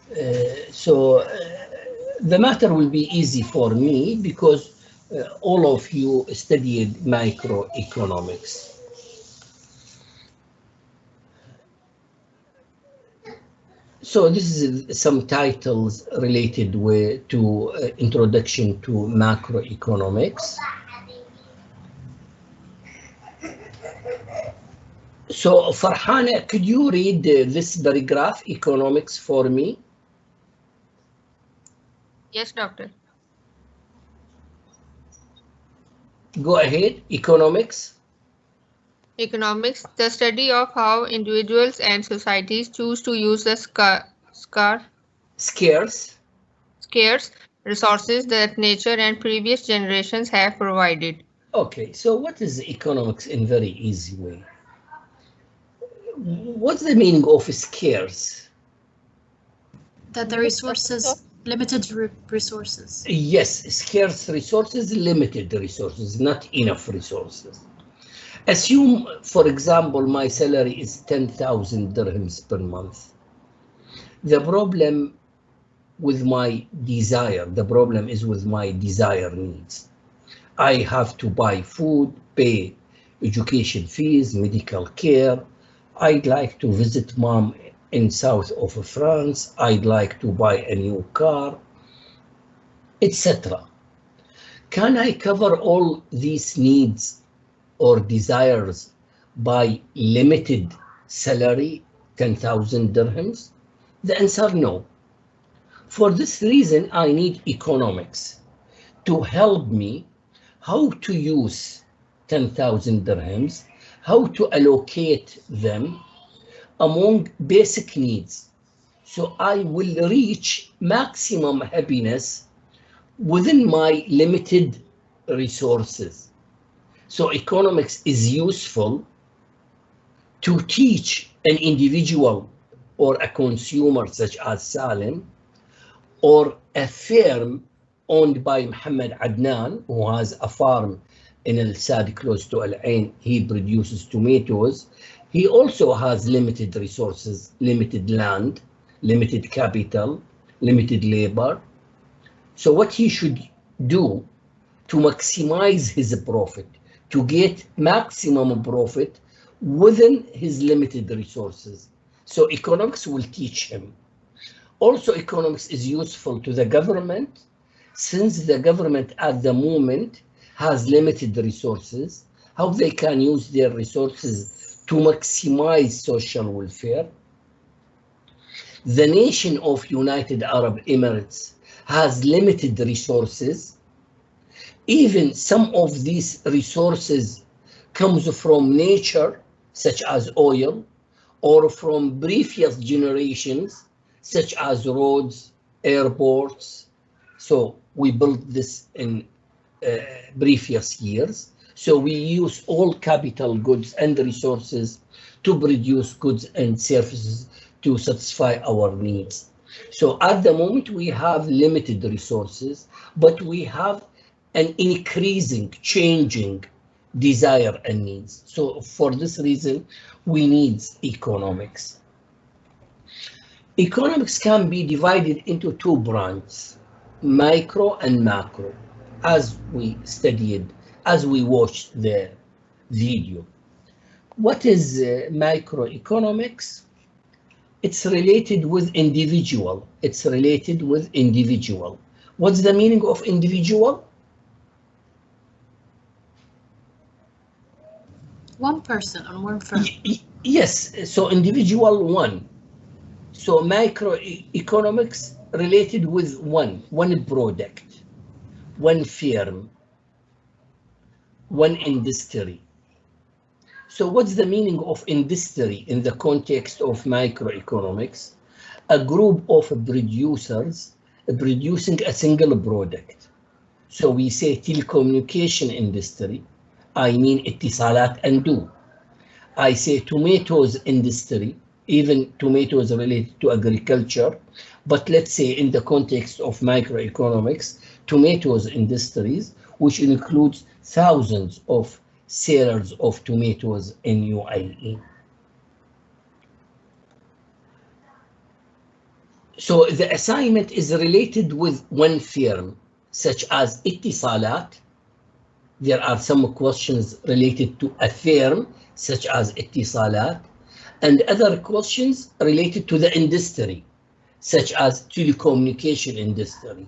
The matter will be easy for me because all of you studied microeconomics. So this is some titles related to introduction to macroeconomics. So Farhana, could you read this paragraph, economics, for me? Yes, doctor. Go ahead, economics. Economics, the study of how individuals and societies choose to use the scarce resources that nature and previous generations have provided. Okay, so what is economics in very easy way? What's the meaning of scarce? That the resources, limited resources. Yes, scarce resources, limited resources, not enough resources. Assume, for example, my salary is 10,000 dirhams per month. The problem with my desire, the problem is with my desire needs. I have to buy food, pay education fees, medical care. I'd like to visit mom in south of France. I'd like to buy a new car, etc. Can I cover all these needs or desires by limited salary, 10,000 dirhams? The answer, no. For this reason, I need economics to help me how to use 10,000 dirhams, how to allocate them among basic needs. So I will reach maximum happiness within my limited resources. So economics is useful to teach an individual or a consumer such as Salim, or a firm owned by Muhammad Adnan, who has a farm in Al Sad close to Al Ain. He produces tomatoes. He also has limited resources, limited land, limited capital, limited labor. So what he should do to maximize his profit, to get maximum profit within his limited resources. So economics will teach him. Also, economics is useful to the government, since the government at the moment has limited resources, how they can use their resources to maximize social welfare. The nation of United Arab Emirates has limited resources. Even some of these resources comes from nature, such as oil, or from previous generations, such as roads, airports. So we built this in previous years. So we use all capital goods and resources to produce goods and services to satisfy our needs. So at the moment we have limited resources, but we have an increasing, changing desire and needs. So for this reason, we need economics. Economics can be divided into two branches, micro and macro, as we studied, as we watched the video. What is microeconomics? It's related with individual. It's related with individual. What's the meaning of individual? One person on one firm. Yes, so individual one. So microeconomics related with one product, one firm, one industry. So what's the meaning of industry in the context of microeconomics? A group of producers producing a single product. So we say telecommunication industry, I mean اتصالات and do. I say tomatoes industry, even tomatoes related to agriculture, but let's say in the context of microeconomics, tomatoes industries, which includes thousands of sellers of tomatoes in UAE. So the assignment is related with one firm, such as Ittisalat. There are some questions related to a firm, such as Ittisalat, and other questions related to the industry, such as telecommunication industry,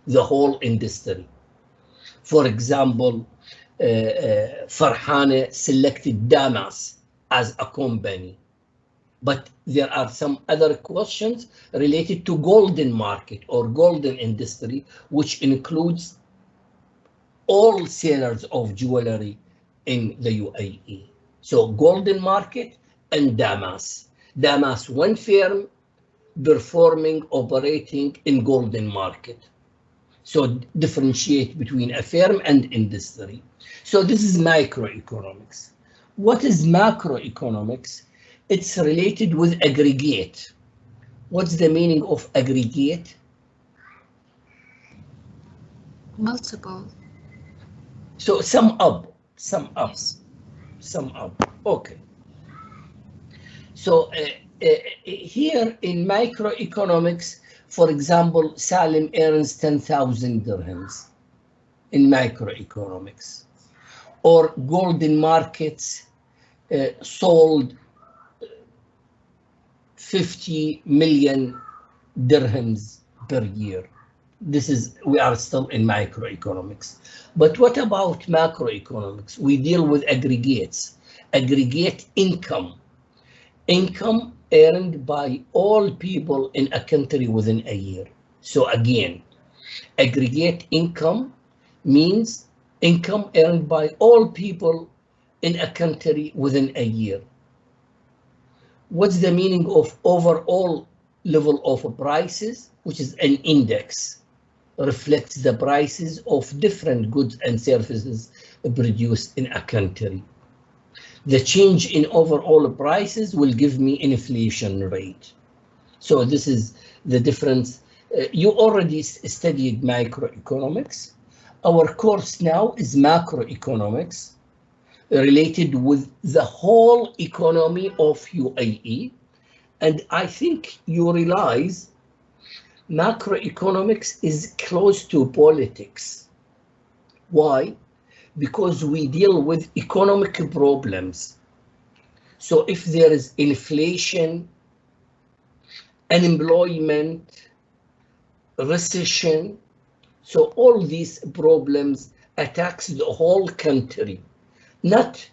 the whole industry. For example, Farhane selected Damas as a company. But there are some other questions related to golden market or golden industry, which includes all sellers of jewelry in the UAE. So golden market and Damas. Damas, one firm performing, operating in golden market. So differentiate between a firm and industry. So this is microeconomics. What is macroeconomics? It's related with aggregate. What's the meaning of aggregate? Multiple. So sum up, sum up, Yes. sum up. Okay. So here in microeconomics, for example, Salim earns 10,000 dirhams in microeconomics. Or golden markets sold 50 million dirhams per year. We are still in microeconomics. But what about macroeconomics? We deal with aggregates, aggregate income, income earned by all people in a country within a year. So again, aggregate income means income earned by all people in a country within a year. What's the meaning of overall level of prices, which is an index, reflects the prices of different goods and services produced in a country. The change in overall prices will give me inflation rate. So this is the difference. You already studied microeconomics. Our course now is macroeconomics, related with the whole economy of UAE. And I think you realize macroeconomics is close to politics. Why? Because we deal with economic problems. So if there is inflation, unemployment, recession, so all these problems attacks the whole country, not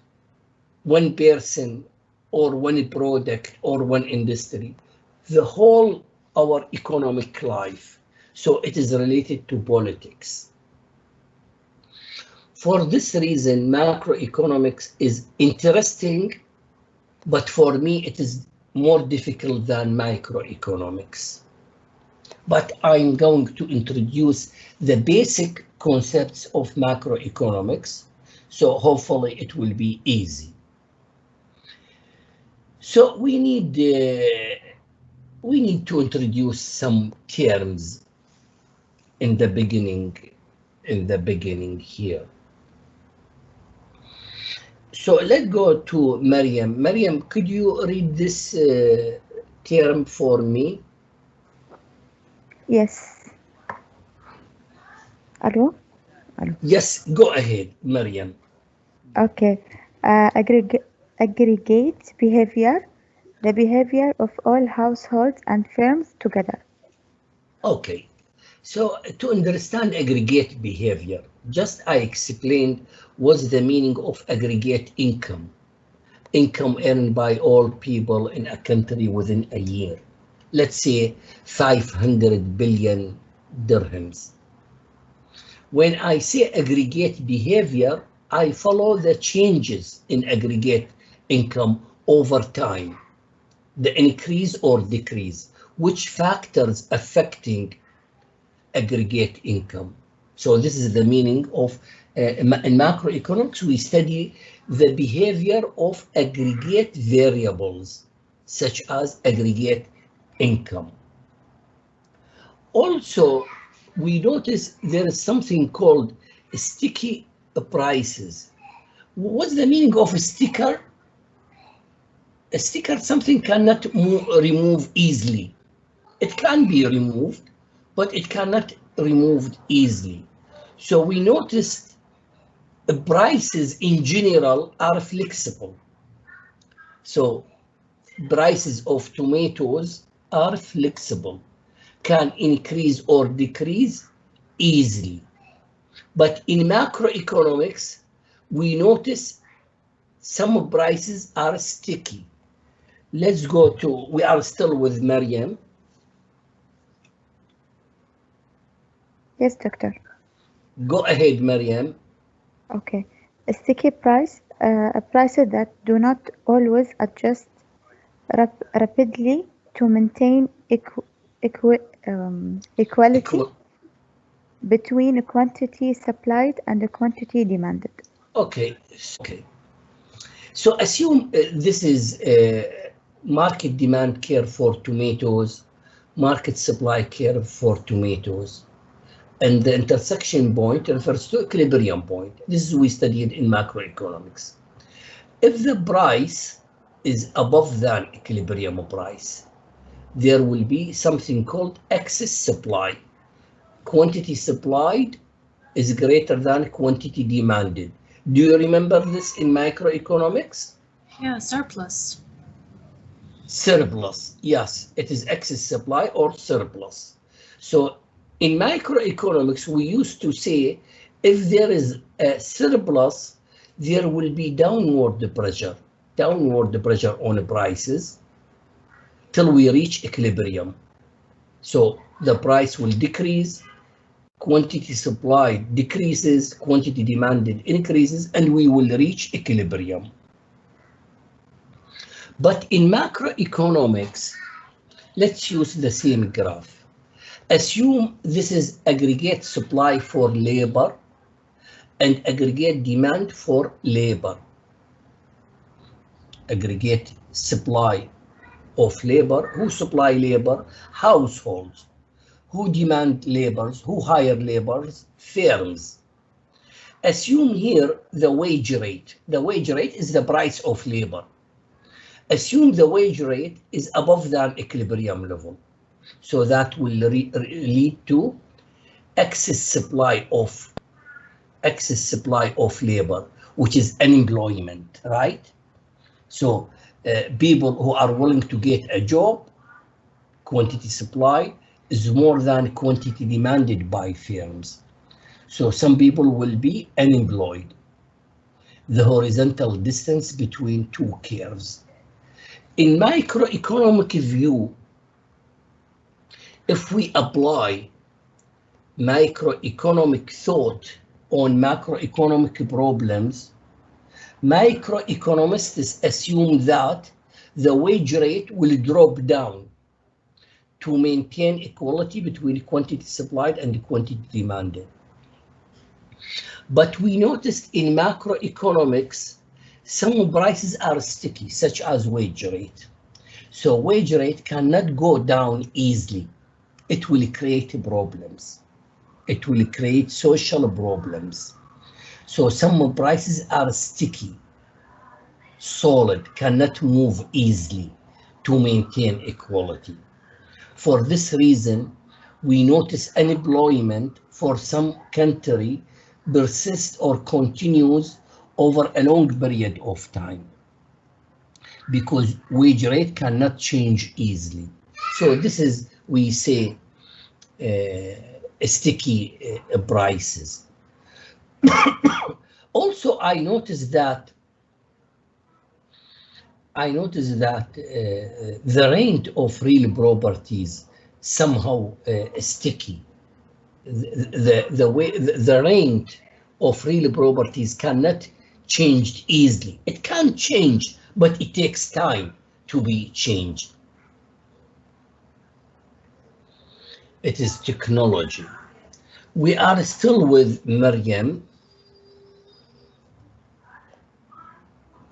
one person or one product or one industry, the whole our economic life. So it is related to politics. For this reason, macroeconomics is interesting, but for me it is more difficult than microeconomics. But I'm going to introduce the basic concepts of macroeconomics, so hopefully it will be easy. So we need to introduce some terms in the beginning here. So let's go to Maryam. Maryam, could you read this term for me? Yes. Hello? Yes, go ahead, Maryam. Okay. Aggregate behavior, the behavior of all households and firms together. Okay. So to understand aggregate behavior, just I explained what's the meaning of aggregate income. Income earned by all people in a country within a year. Let's say 500 billion dirhams. When I say aggregate behavior, I follow the changes in aggregate income over time, the increase or decrease, which factors affecting aggregate income. So this is the meaning of, in macroeconomics, we study the behavior of aggregate variables, such as aggregate income. Also, we notice there is something called sticky prices. What's the meaning of a sticker? A sticker, something cannot remove easily. It can be removed, but it cannot removed easily. So we noticed the prices in general are flexible. So prices of tomatoes are flexible, can increase or decrease easily. But in macroeconomics, we notice some prices are sticky. Let's go to, we are still with Maryam. Yes, doctor. Go ahead, Maryam. Okay. A sticky price, prices that do not always adjust rapidly to maintain equality between quantity supplied and quantity demanded. Okay. So assume this is market demand curve for tomatoes, market supply curve for tomatoes, and the intersection point refers to equilibrium point. This is we studied in macroeconomics. If the price is above than equilibrium price, there will be something called excess supply. Quantity supplied is greater than quantity demanded. Do you remember this in macroeconomics? Yeah, surplus. Surplus, yes, it is excess supply or surplus. So in macroeconomics, we used to say if there is a surplus, there will be downward pressure on prices till we reach equilibrium. So the price will decrease, quantity supplied decreases, quantity demanded increases, and we will reach equilibrium. But in macroeconomics, let's use the same graph. Assume this is aggregate supply for labor and aggregate demand for labor. Aggregate supply of labor. Who supply labor? Households. Who demand laborers? Who hire laborers? Firms. Assume here the wage rate. The wage rate is the price of labor. Assume the wage rate is above than equilibrium level. So that will lead to excess supply of labor, which is unemployment, right? So people who are willing to get a job, quantity supply is more than quantity demanded by firms. So some people will be unemployed. The horizontal distance between two curves. In microeconomic view, if we apply microeconomic thought on macroeconomic problems, microeconomists assume that the wage rate will drop down to maintain equality between quantity supplied and quantity demanded. But we noticed in macroeconomics, some prices are sticky, such as wage rate. So wage rate cannot go down easily. It will create problems. It will create social problems. So some prices are sticky, solid, cannot move easily to maintain equality. For this reason, we notice unemployment for some country persists or continues over a long period of time because wage rate cannot change easily. So this is, we say, sticky prices. Also, I noticed that the rent of real properties somehow sticky. The rent of real properties cannot change easily. It can change, but it takes time to be changed. It is technology. We are still with Maryam.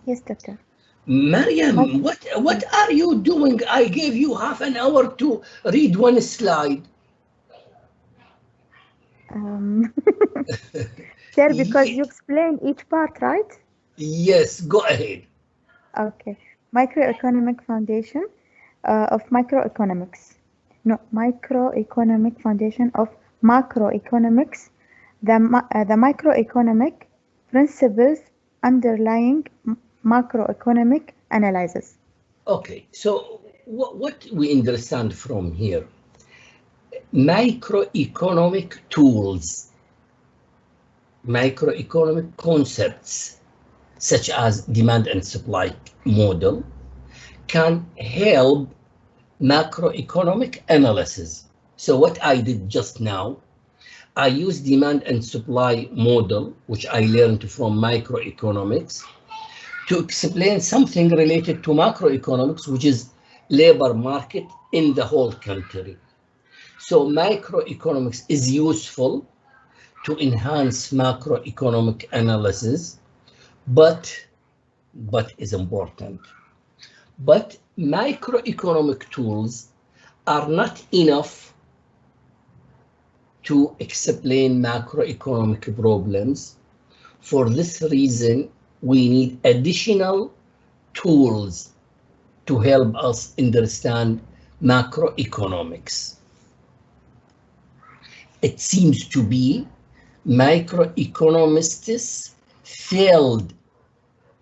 Yes, doctor. Maryam, what are you doing? I gave you half an hour to read one slide. Sir, because you explain each part, right? Yes, go ahead. Okay. Microeconomic foundation of microeconomics. microeconomic foundation of macroeconomics, the microeconomic principles underlying macroeconomic analysis. Okay, so what we understand from here, microeconomic tools, microeconomic concepts, such as demand and supply model, can help macroeconomic analysis. So what I did just now, I used demand and supply model, which I learned from microeconomics, to explain something related to macroeconomics, which is labor market in the whole country. So microeconomics is useful to enhance macroeconomic analysis, but is important. But microeconomic tools are not enough to explain macroeconomic problems. For this reason, we need additional tools to help us understand macroeconomics. It seems to be microeconomists failed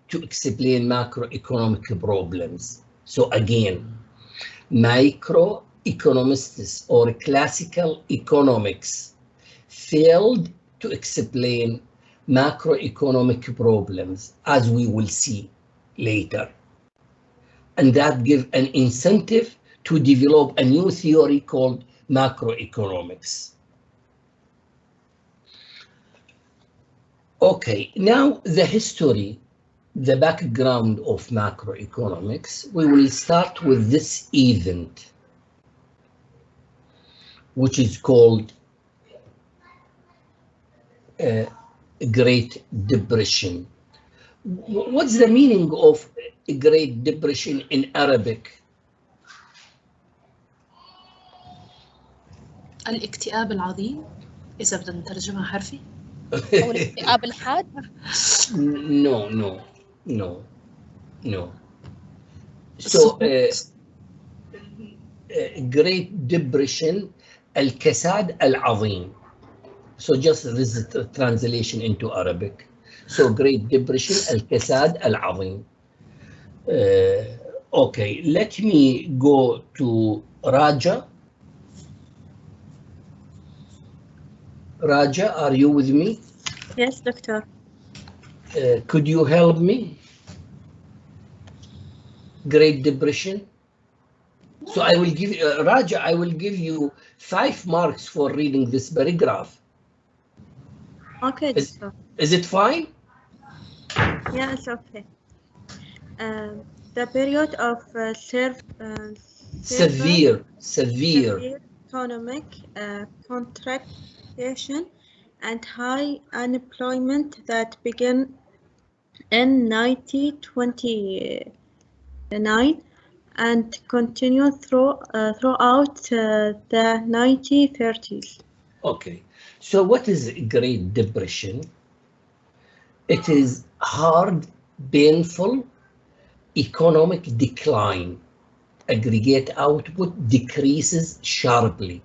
to explain macroeconomic problems. So again, microeconomists or classical economics failed to explain macroeconomic problems, as we will see later. And that gives an incentive to develop a new theory called macroeconomics. Okay, now the history, the background of macroeconomics. We will start with this event, which is called Great Depression. What's the meaning of Great Depression in Arabic? الاكتئاب العظيم إذا بدنا نترجمها حرفي. أو الاكتئاب الحاد. No. So Great Depression, الكساد العظيم. So just this is the translation into Arabic. So Great Depression, الكساد العظيم. Okay, let me go to Raja. Raja, are you with me? Yes, doctor. Could you help me? Great Depression. So I will give Raja, I will give you 5 marks for reading this paragraph. Okay, doctor. Is it fine? Yeah, it's okay. The period of severe economic contraction and high unemployment that began in 1929 and continued throughout the 1930s. Okay, so what is Great Depression? It is hard, painful economic decline. Aggregate output decreases sharply,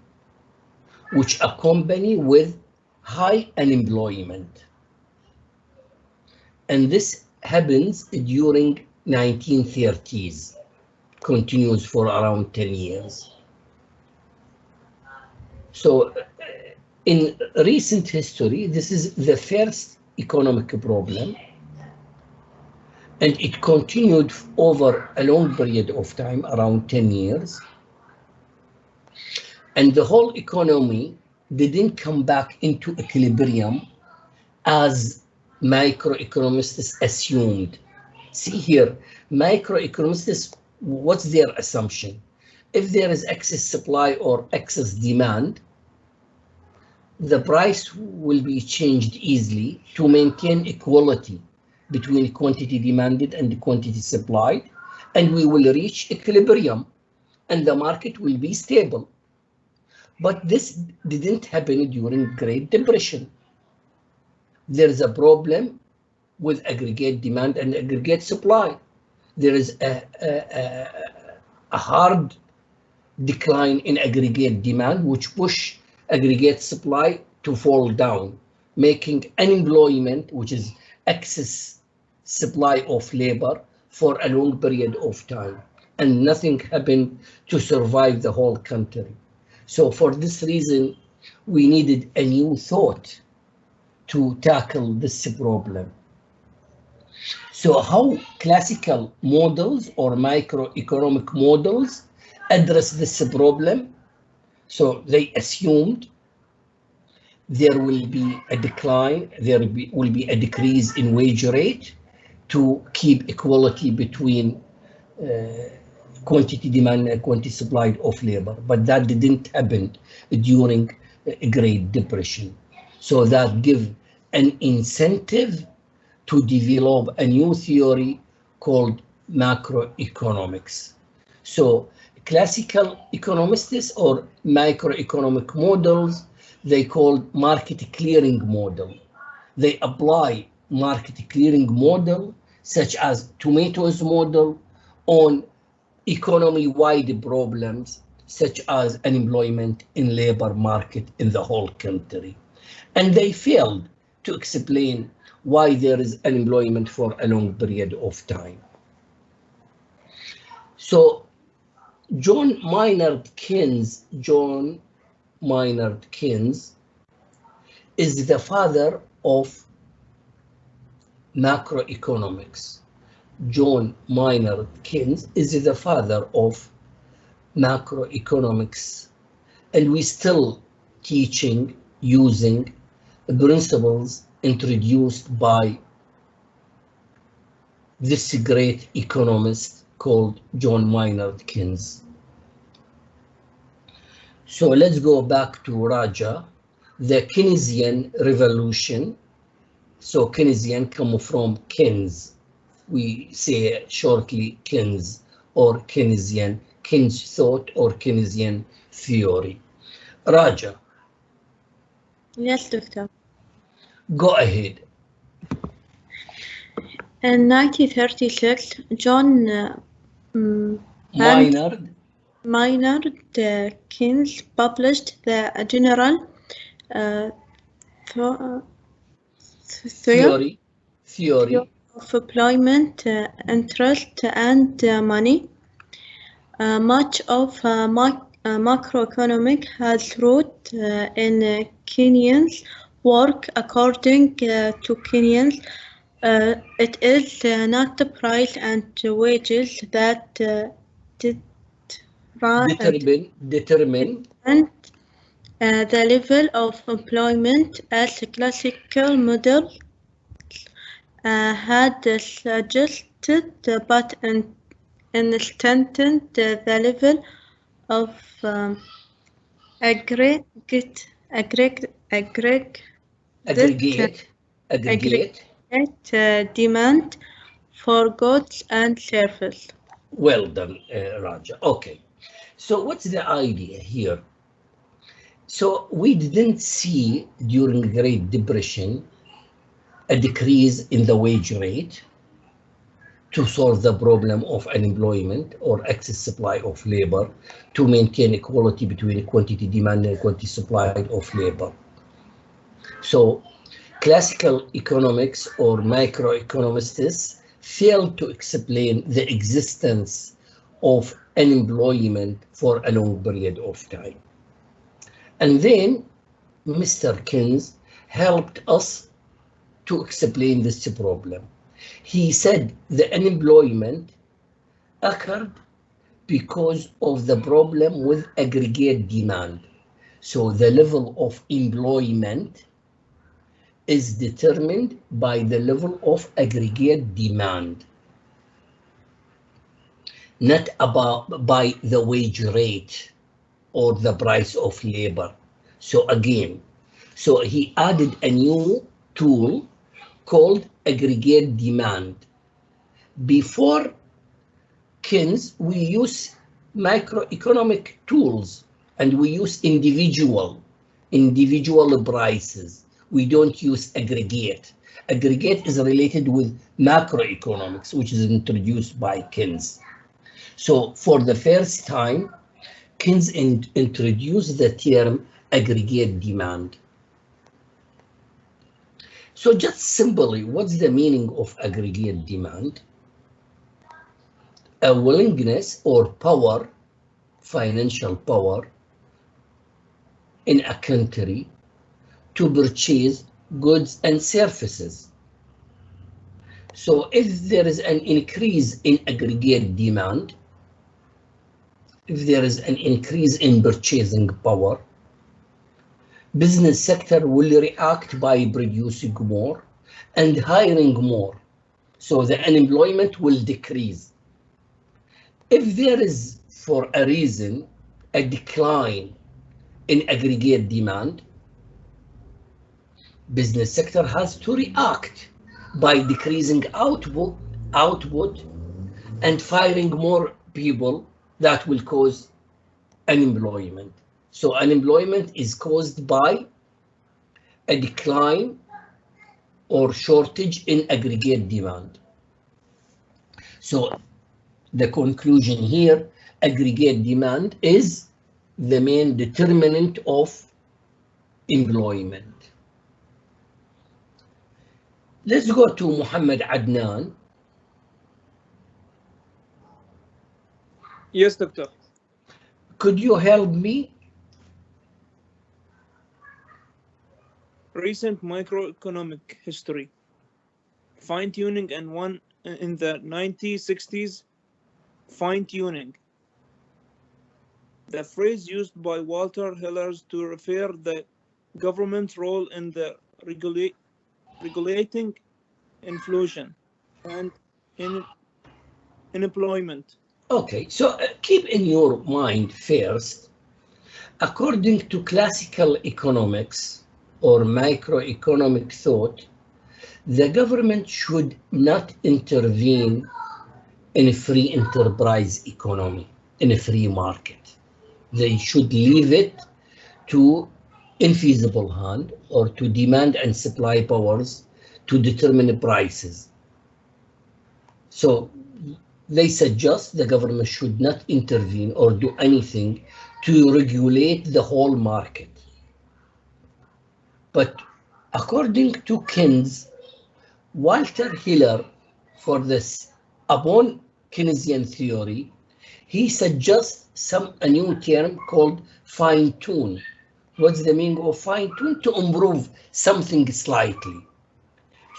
which accompany with high unemployment. And this happens during 1930s, continues for around 10 years. So in recent history, this is the first economic problem, and it continued over a long period of time, around 10 years. And the whole economy didn't come back into equilibrium as microeconomists assumed. See here, microeconomists, what's their assumption? If there is excess supply or excess demand, the price will be changed easily to maintain equality between quantity demanded and quantity supplied, and we will reach equilibrium and the market will be stable. But this didn't happen during Great Depression. There is a problem with aggregate demand and aggregate supply. There is a hard decline in aggregate demand, which push aggregate supply to fall down, making unemployment, which is excess supply of labor, for a long period of time. And nothing happened to survive the whole country. So for this reason, we needed a new thought to tackle this problem. So how classical models or microeconomic models address this problem? So they assumed there will be a decline, there will be a decrease in wage rate to keep equality between quantity demand and quantity supplied of labor, but that didn't happen during a Great Depression. So that give an incentive to develop a new theory called macroeconomics. So classical economists or microeconomic models, they call market clearing model. They apply market clearing model such as tomatoes model on economy-wide problems such as unemployment in labor market in the whole country. And they failed to explain why there is unemployment for a long period of time. So John Maynard Keynes is the father of macroeconomics. John Maynard Keynes is the father of macroeconomics, and we still teaching using the principles introduced by this great economist called John Maynard Keynes. So let's go back to Raja, the Keynesian Revolution. So Keynesian come from Keynes. We say shortly Keynes or Keynesian, Keynes thought or Keynesian theory. Raja. Yes, Doctor. Go ahead. In 1936, John Maynard Keynes published the General Theory of Employment, Interest, and Money. Much of macroeconomics has root in Keynesian's work. According to Keynes, it is not the price and wages that determine the level of employment, as a classical model had suggested, but instead the level of aggregate demand for goods and services. Well done, Raja. Okay, so what's the idea here? So we didn't see during the Great Depression a decrease in the wage rate to solve the problem of unemployment or excess supply of labor, to maintain equality between quantity demand and quantity supply of labor. So classical economics or microeconomists failed to explain the existence of unemployment for a long period of time. And then Mr. Keynes helped us to explain this problem. He said the unemployment occurred because of the problem with aggregate demand. So the level of employment is determined by the level of aggregate demand, not by the wage rate or the price of labor. So again, so he added a new tool called aggregate demand. Before Keynes, we use microeconomic tools and we use individual prices. We don't use aggregate. Aggregate is related with macroeconomics, which is introduced by Keynes. So for the first time, Keynes introduced the term aggregate demand. So just simply, what's the meaning of aggregate demand? A willingness or power, financial power, in a country to purchase goods and services. So if there is an increase in aggregate demand, if there is an increase in purchasing power, business sector will react by producing more and hiring more. So the unemployment will decrease. If there is, for a reason, a decline in aggregate demand, business sector has to react by decreasing output and firing more people. That will cause unemployment. So unemployment is caused by a decline or shortage in aggregate demand. So the conclusion here, aggregate demand is the main determinant of employment. Let's go to Muhammad Adnan. Yes, doctor. Could you help me? Recent microeconomic history. Fine-tuning and one in the 1960s. Fine-tuning. The phrase used by Walter Hillers to refer the government's role in the regulating inflation and unemployment. Okay, so keep in your mind first, according to classical economics or microeconomic thought, the government should not intervene in a free enterprise economy, in a free market. They should leave it to infeasible hand or to demand and supply powers to determine prices. So they suggest the government should not intervene or do anything to regulate the whole market. But according to Keynes, Walter Hiller, for this upon Keynesian theory, he suggests a new term called fine-tune. What's the meaning of fine-tune? To improve something slightly.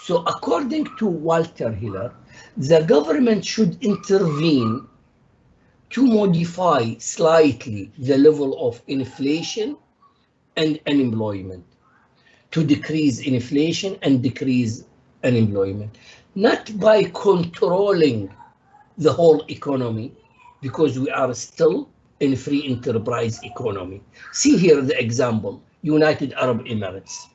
So according to Walter Hiller, the government should intervene to modify slightly the level of inflation and unemployment, to decrease inflation and decrease unemployment, not by controlling the whole economy, because we are still in free enterprise economy. See here the example, United Arab Emirates.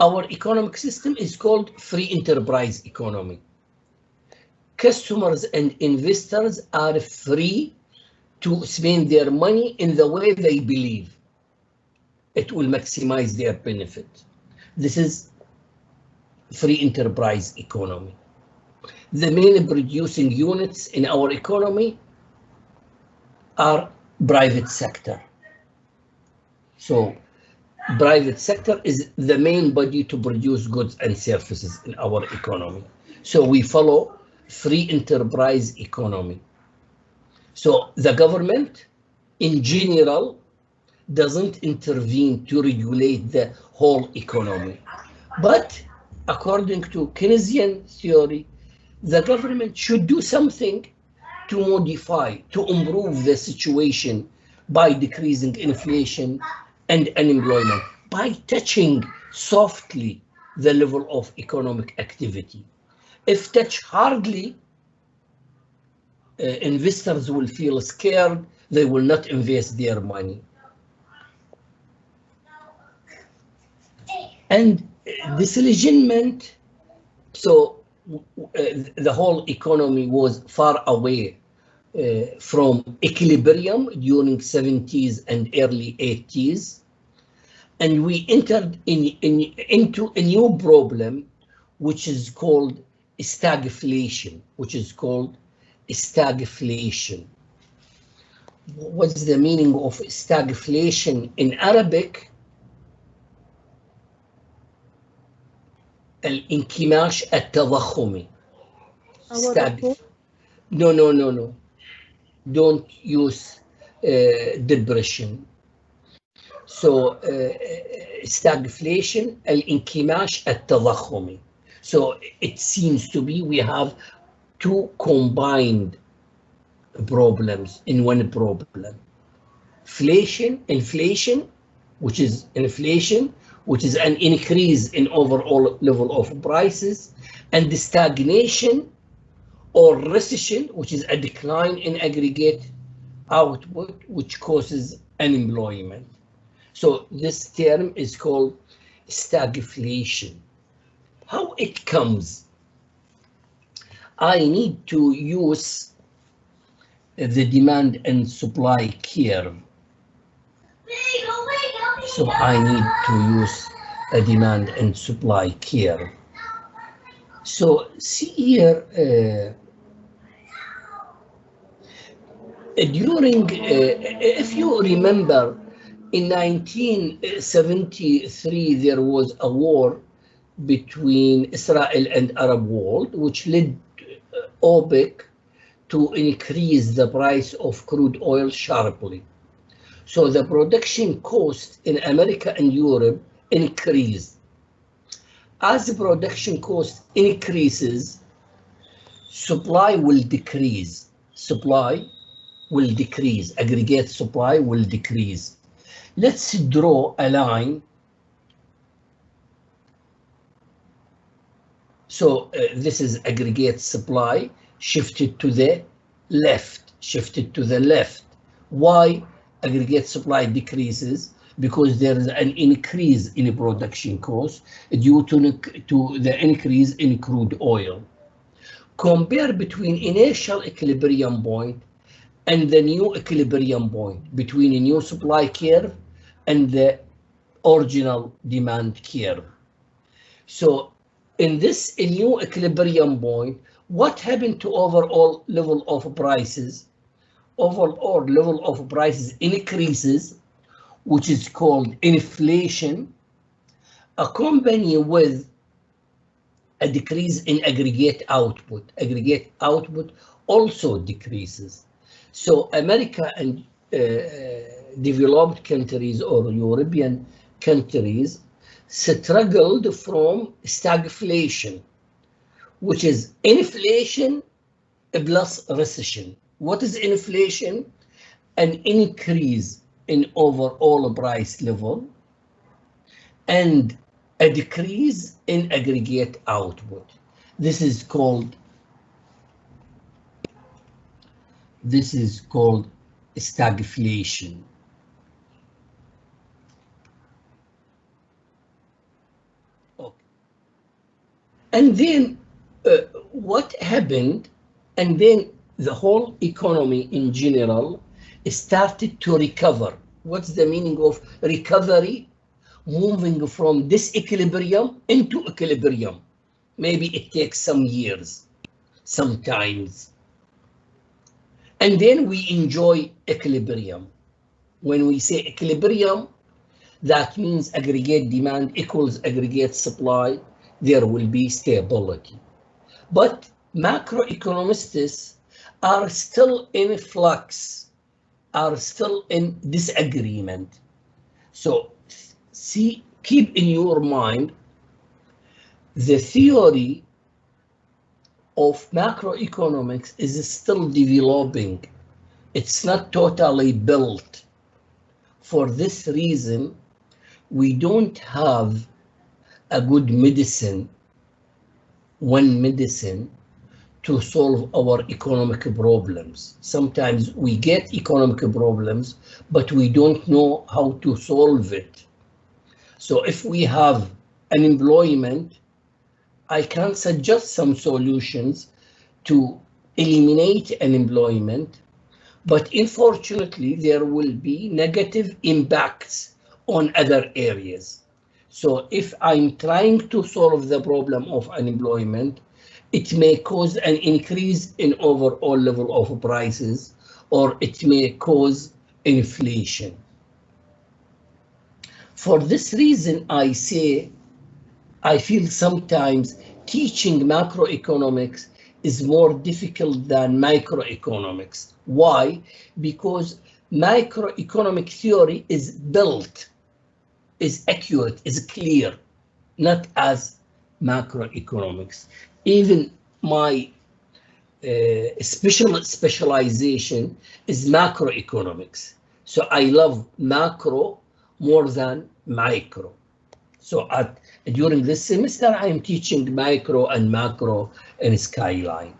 Our economic system is called free enterprise economy. Customers and investors are free to spend their money in the way they believe it will maximize their benefit. This is free enterprise economy. The main producing units in our economy are private sector. So private sector is the main body to produce goods and services in our economy. So we follow free enterprise economy. So the government in general doesn't intervene to regulate the whole economy. But according to Keynesian theory, the government should do something to modify, to improve the situation by decreasing inflation and unemployment, by touching softly the level of economic activity. If touched hardly, investors will feel scared, they will not invest their money. And disillusionment, so the whole economy was far away from equilibrium during 70s and early 80s. And we entered into a new problem, which is called stagflation, what's the meaning of stagflation in Arabic? الانكماش التضخمي. No. Don't use depression. So stagflation الانكماش التضخمي. So it seems to be we have two combined problems in one problem. Inflation, which is an increase in overall level of prices, and the stagnation or recession, which is a decline in aggregate output, which causes unemployment. So this term is called stagflation. How it comes? I need to use the demand and supply curve. So I need to use a demand and supply curve. So see here, if you remember, in 1973, there was a war between Israel and Arab world, which led OPEC to increase the price of crude oil sharply. So the production cost in America and Europe increased. As the production cost increases, supply will decrease. Aggregate supply will decrease. Let's draw a line. So this is aggregate supply shifted to the left. Why aggregate supply decreases? Because there is an increase in production cost due to the increase in crude oil. Compare between initial equilibrium point and the new equilibrium point, between a new supply curve and the original demand curve. So in this new equilibrium point, what happened to overall level of prices? Overall level of prices increases, which is called inflation, accompanied with a decrease in aggregate output. Aggregate output also decreases. So America and developed countries or European countries struggled from stagflation, which is inflation plus recession. What is inflation? An increase in overall price level and a decrease in aggregate output. This is called stagflation. Okay. And then what happened? And then the whole economy in general started to recover. What's the meaning of recovery? Moving from disequilibrium into equilibrium. Maybe it takes some years, sometimes. And then we enjoy equilibrium. When we say equilibrium, that means aggregate demand equals aggregate supply. There will be stability. But macroeconomists are still in flux, are still in disagreement. So keep in your mind the theory of macroeconomics is still developing. It's not totally built. For this reason, we don't have a good medicine, one medicine, to solve our economic problems. Sometimes we get economic problems, but we don't know how to solve it. So if we have unemployment, I can suggest some solutions to eliminate unemployment, but unfortunately there will be negative impacts on other areas. So if I'm trying to solve the problem of unemployment, it may cause an increase in overall level of prices or it may cause inflation. For this reason, I say, I feel sometimes teaching macroeconomics is more difficult than microeconomics. Why? Because microeconomic theory is built, is accurate, is clear, not as macroeconomics. Even my specialization is macroeconomics. So I love macro more than micro. So during this semester, I am teaching micro and macro in Skyline.